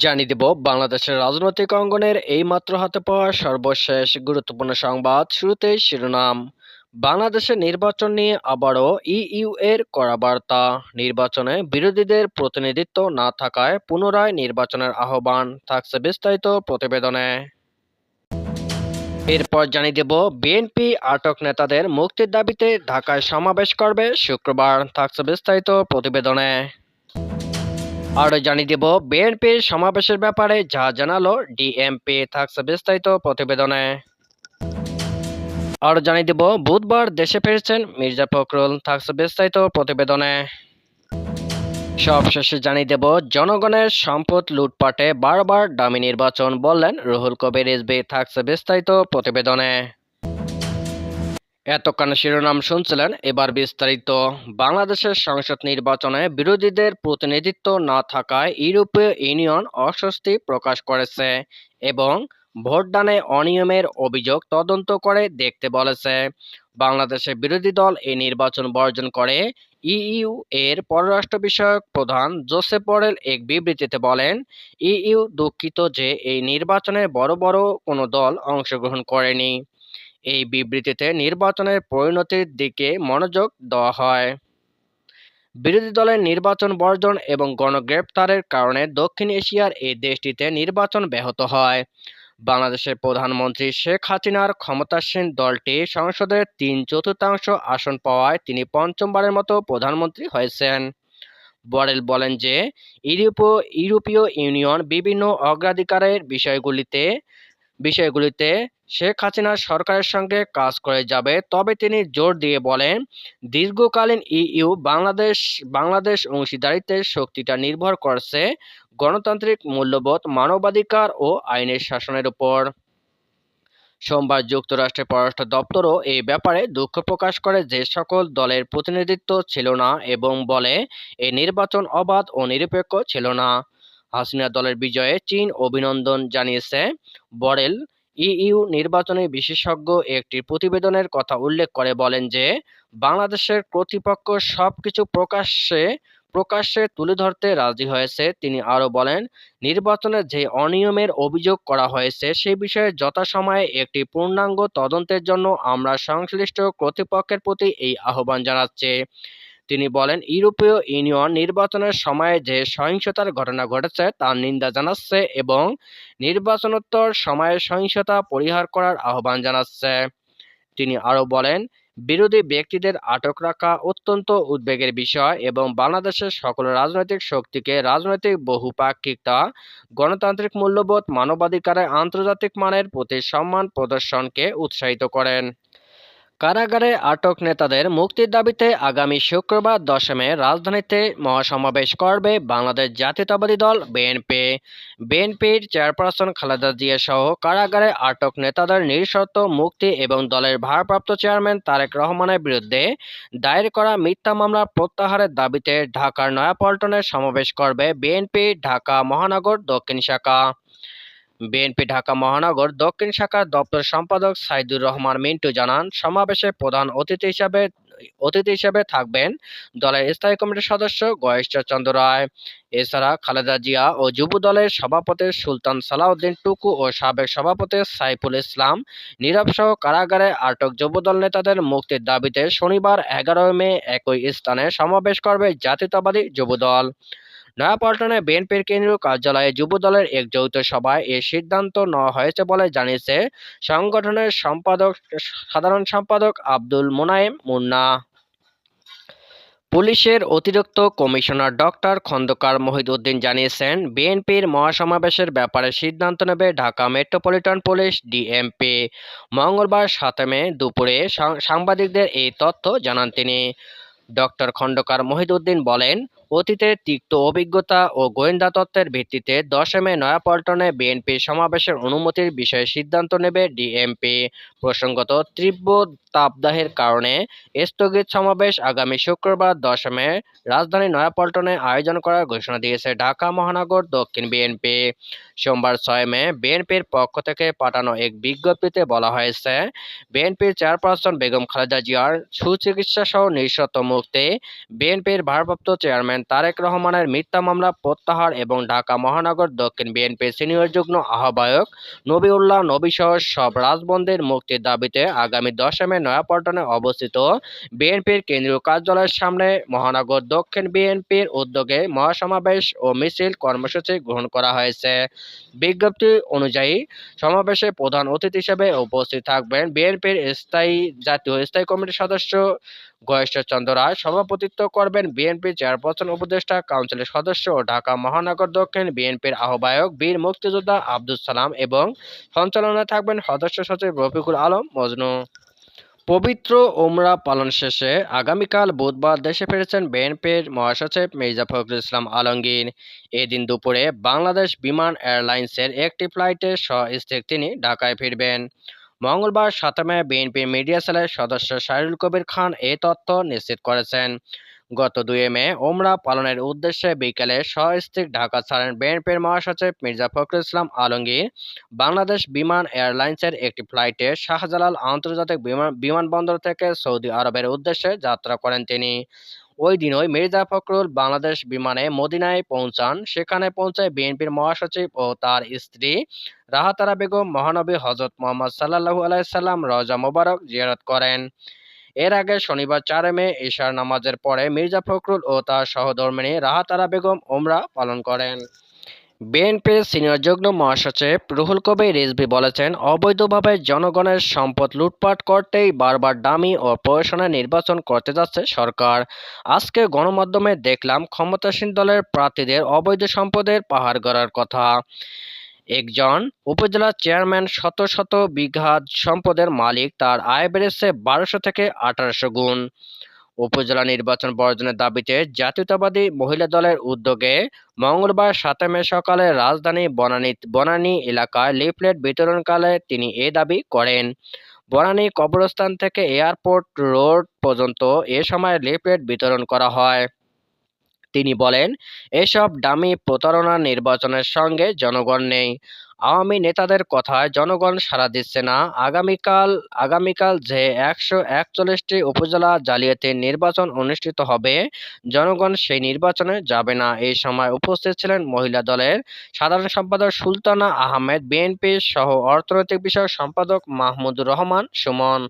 জানিয়ে দেব বাংলাদেশের রাজনৈতিক অঙ্গনের এইমাত্র হাতে পাওয়া সর্বশেষ গুরুত্বপূর্ণ সংবাদ। শুরুতেই শিরোনাম। বাংলাদেশের নির্বাচন নিয়ে আবারও ইইউ এর কড়া বার্তা। নির্বাচনে বিরোধীদের প্রতিনিধিত্ব না থাকায় পুনরায় নির্বাচনের আহ্বান। থাকছে বিস্তারিত প্রতিবেদনে। এরপর জানিয়ে দেব বিএনপি আটক নেতাদের মুক্তির দাবিতে ঢাকায় সমাবেশ করবে শুক্রবার। থাকছে বিস্তারিত প্রতিবেদনে। আরও জানিয়ে দেব বিএনপির সমাবেশের ব্যাপারে যা জানালো ডিএমপি। থাকছে বিস্তারিত প্রতিবেদনে। আরও জানিয়ে দেব বুধবার দেশে ফিরছেন মির্জা ফখরুল। থাকছে বিস্তারিত প্রতিবেদনে। সবশেষে জানিয়ে দেব জনগণের সম্পদ লুটপাটে বারবার দামি নির্বাচন বললেন রুহুল কবির রিজভী। থাকছে বিস্তারিত প্রতিবেদনে। এতক্ষণ শিরোনাম শুনছিলেন, এবার বিস্তারিত। বাংলাদেশের সংসদ নির্বাচনে বিরোধীদের প্রতিনিধিত্ব না থাকায় ইউরোপীয় ইউনিয়ন অস্বস্তি প্রকাশ করেছে এবং ভোটদানে অনিয়মের অভিযোগ তদন্ত করে দেখতে বলেছে। বাংলাদেশের বিরোধী দল এই নির্বাচন বর্জন করে। ইইউ এর পররাষ্ট্র বিষয়ক প্রধান জোসেপ বরেল এক বিবৃতিতে বলেন, ইইউ দুঃখিত যে এই নির্বাচনে বড় বড় কোনো দল অংশগ্রহণ করেনি। এই বিবৃতিতে নির্বাচনের পরিণতির দিকে মনোযোগ দেওয়া হয়। বিরোধী দলের নির্বাচন বর্জন এবং গণগ্রেপ্তারের কারণে দক্ষিণ এশিয়ার এই দেশটিতে নির্বাচন ব্যাহত হয়। বাংলাদেশের প্রধানমন্ত্রী শেখ হাসিনার ক্ষমতাসীন দলটি সংসদের 3/4 আসন পাওয়ায় তিনি পঞ্চমবারের মতো প্রধানমন্ত্রী হয়েছেন। বরেল বলেন যে ইউরোপীয় ইউনিয়ন বিভিন্ন অগ্রাধিকারের বিষয়গুলিতে শেখ হাসিনার সরকারের সঙ্গে কাজ করে যাবে। তবে তিনি জোর দিয়ে বলেন, দীর্ঘকালীন ইইউ বাংলাদেশ অংশীদারিত্বের শক্তিটা নির্ভর করছে গণতান্ত্রিক মূল্যবোধ, মানবাধিকার ও আইনের শাসনের উপর। সোমবার যুক্তরাষ্ট্রের পররাষ্ট্র দপ্তরও এই ব্যাপারে দুঃখ প্রকাশ করে যে সকল দলের প্রতিনিধিত্ব ছিল না এবং বলে এই নির্বাচন অবাধ ও নিরপেক্ষ ছিল না। হাসিনা দলের বিজয়ে চীন অভিনন্দন জানিয়েছে। বরেল ইইউ নির্বাচনী বিশেষজ্ঞ একটি প্রতিবেদনের কথা উল্লেখ করে বলেন যে বাংলাদেশের কর্তৃপক্ষ সবকিছু প্রকাশ্যে তুলে ধরতে রাজি হয়েছে। তিনি আরও বলেন, নির্বাচনে যে অনিয়মের অভিযোগ করা হয়েছে সে বিষয়ে যথাসময়ে একটি পূর্ণাঙ্গ তদন্তের জন্য আমরা সংশ্লিষ্ট কর্তৃপক্ষের প্রতি এই আহ্বান জানাচ্ছি। তিনি বলেন, ইউরোপীয় ইউনিয়ন নির্বাচনের সময়ে যে সহিংসতার ঘটনা ঘটেছে তার নিন্দা জানাচ্ছে এবং নির্বাচনোত্তর সময়ে সহিংসতা পরিহার করার আহ্বান জানাচ্ছে। তিনি আরও বলেন, বিরোধী ব্যক্তিদের আটক রাখা অত্যন্ত উদ্বেগের বিষয় এবং বাংলাদেশের সকল রাজনৈতিক শক্তিকে রাজনৈতিক বহুপাক্ষিকতা, গণতান্ত্রিক মূল্যবোধ, মানবাধিকারের আন্তর্জাতিক মানের প্রতি সম্মান প্রদর্শনকে উৎসাহিত করেন। কারাগারে আটক নেতাদের মুক্তির দাবিতে আগামী শুক্রবার 10 মে রাজধানীতে মহাসমাবেশ করবে বাংলাদেশ জাতীয়তাবাদী দল বিএনপি। বিএনপির চেয়ারপারসন খালেদা জিয়া সহ কারাগারে আটক নেতাদের নিঃশর্ত মুক্তি এবং দলের ভারপ্রাপ্ত চেয়ারম্যান তারেক রহমানের বিরুদ্ধে দায়ের করা মিথ্যা মামলা প্রত্যাহারের দাবিতে ঢাকার নয়াপল্টনে সমাবেশ করবে বিএনপি ঢাকা মহানগর দক্ষিণ শাখা। বিএনপি ঢাকা মহানগর দক্ষিণ শাখার দপ্তর সম্পাদক সাইদুর রহমান মিন্টু জানান, সমাবেশে প্রধান অতিথি হিসেবে থাকবেন দলের স্থায়ী কমিটির সদস্য গয়েশ্বর চন্দ্র রায়। এছাড়া খালেদা জিয়া ও যুব দলের সভাপতি সুলতান সালাউদ্দিন টুকু ও সাবেক সভাপতি সাইফুল ইসলাম নীরব সহ কারাগারে আটক যুবদল নেতাদের মুক্তির দাবিতে শনিবার 11 মে একই স্থানে সমাবেশ করবে জাতীয়তাবাদী যুবদল। নয়াপল্টনে বিএনপির কেন্দ্রীয় কার্যালয়ে যুবদলের এক যৌথ সভায় এ সিদ্ধান্ত নেওয়া হয়েছে বলে জানিয়েছে সংগঠনের সাধারণ সম্পাদক আব্দুল মোনায়েম মুন্না। পুলিশের অতিরিক্ত কমিশনার ডক্টর খন্দকার মহিউদ্দিন জানিয়েছেন, বিএনপির মহাসমাবেশের ব্যাপারে সিদ্ধান্ত নেবে ঢাকা মেট্রোপলিটন পুলিশ ডিএমপি। মঙ্গলবার 7 মে দুপুরে সাংবাদিকদের এই তথ্য জানান তিনি। ডক্টর খন্দকার মহিউদ্দিন বলেন, অতীতের তিক্ত অভিজ্ঞতা ও গোয়েন্দা তথ্যের ভিত্তিতে 10 মে নয়াপল্টনে বিএনপি সমাবেশের অনুমতির বিষয়ে সিদ্ধান্ত নেবে ডিএমপি। প্রসঙ্গত, তীব্র তাপদাহের কারণে স্থগিত সমাবেশ আগামী শুক্রবার 10 মে রাজধানী নয়াপল্টনে আয়োজন করার ঘোষণা দিয়েছে ঢাকা মহানগর দক্ষিণ বিএনপি। সোমবার 6 মে বিএনপির পক্ষ থেকে পাঠানো এক বিজ্ঞপ্তিতে বলা হয়েছে, বিএনপির চেয়ারপারসন বেগম খালেদা জিয়ার সুচিকিৎসা সহ নিঃশর্ত মুক্তি, বিএনপির ভারপ্রাপ্ত চেয়ারম্যান তারেক রহমানের মিথ্যা মামলা প্রত্যাহার এবং ঢাকা মহানগর দক্ষিণ বিএনপির সিনিয়র যুগ্ম আহ্বায়ক নবিউল্লাহ নবীসহ সব রাজবন্দীর মুক্তির দাবিতে আগামী 10 মে নয়াপল্টনে অবস্থিত বিএনপির কেন্দ্রীয় কার্যালয়ের সামনে মহানগর দক্ষিণ বিএনপির উদ্যোগে মহাসমাবেশ ও মিছিল কর্মসূচি গ্রহণ করা হয়েছে। বিজ্ঞপ্তি অনুযায়ী সমাবেশে প্রধান অতিথি হিসেবে উপস্থিত থাকবেন বিএনপির জাতীয় স্থায়ী কমিটির সদস্য গয়েশ্বর চন্দ্র রায়, সভাপতিত্ব করবেন বিএনপি চেয়ারপারসন উপদেষ্টা কাউন্সিলের সদস্য ও ঢাকা মহানগর দক্ষিণ বিএনপির আহ্বায়ক বীর মুক্তিযোদ্ধা আব্দুস সালাম এবং সঞ্চালনায় থাকবেন সদস্য সচিব রফিকুল আলম মজনু। পবিত্র ওমরা পালন শেষে আগামীকাল বুধবার দেশে ফিরেছেন বিএনপির মহাসচিব মির্জা ফখরুল ইসলাম আলমগীর। এদিন দুপুরে বাংলাদেশ বিমান এয়ারলাইন্সের একটি ফ্লাইটে সস্ত্রীক তিনি ঢাকায় ফিরবেন। মঙ্গলবার 7 মে বিএনপির মিডিয়া সেলের সদস্য শাহরুল কবির খান এই তথ্য নিশ্চিত করেছেন। গত 2 মে ওমরা পালনের উদ্দেশ্যে বিকেলে সস্ত্রীক ঢাকা ছাড়েন বিএনপির মহাসচিব মির্জা ফখরুল ইসলাম আলমগীর। বাংলাদেশ বিমান এয়ারলাইন্সের একটি ফ্লাইটে শাহজালাল আন্তর্জাতিক বিমানবন্দর থেকে সৌদি আরবের উদ্দেশ্যে যাত্রা করেন তিনি। ওই দিনই মির্জা ফখরুল বাংলাদেশ বিমানে মদিনায় পৌঁছান। সেখানে পৌঁছায় বিএনপির মহাসচিব ও তার স্ত্রী রাহাতারা বেগম মহানবী হযরত মুহাম্মদ সাল্লাল্লাহু আলাইহি সাল্লাম রওজা মোবারক জিয়ারত করেন। এর আগে শনিবার 4 মে ইশার নামাজের পরে মির্জা ফখরুল ও তার সহধর্মিণী রাহাতারা বেগম ওমরা পালন করেন। বিএনপির সিনিয়র যুগ্ম মহাসচিব রুহুল কবির রিজভী বলেছেন, অবৈধভাবে জনগণের সম্পদ লুটপাট করতেই বারবার ডামি ও প্রহসনের নির্বাচন করতে যাচ্ছে সরকার। আজকে গণমাধ্যমে দেখলাম ক্ষমতাসীন দলের প্রার্থীদের অবৈধ সম্পদের পাহাড় গড়ার কথা। একজন উপজেলা চেয়ারম্যান শত শত বিঘা সম্পদের মালিক, তার আয় বেড়েছে 1200 থেকে 1800 গুণ। উপজেলা নির্বাচন বর্জনের দাবিতে জাতীয়তাবাদী মহিলা দলের উদ্যোগে মঙ্গলবার 7 মে সকালে রাজধানী বনানী এলাকায় লিফলেট বিতরণকালে তিনি এ দাবি করেন। বনানী কবরস্থান থেকে এয়ারপোর্ট রোড পর্যন্ত এ সময় লিফলেট বিতরণ করা হয়। তিনি বলেন, এসব ডামি প্রতারণা, নির্বাচনের সঙ্গে জনগণ নেই। আওয়ামী নেতাদের কথায় জনগণ সাড়া দিচ্ছে না। আগামীকাল যে 141টি উপজেলা জালিয়াতির নির্বাচন অনুষ্ঠিত হবে, জনগণ সেই নির্বাচনে যাবে না। এই সময় উপস্থিত ছিলেন মহিলা দলের সাধারণ সম্পাদক সুলতানা আহমেদ, বিএনপি সহ অর্থনৈতিক বিষয়ক সম্পাদক মাহমুদুর রহমান সুমন।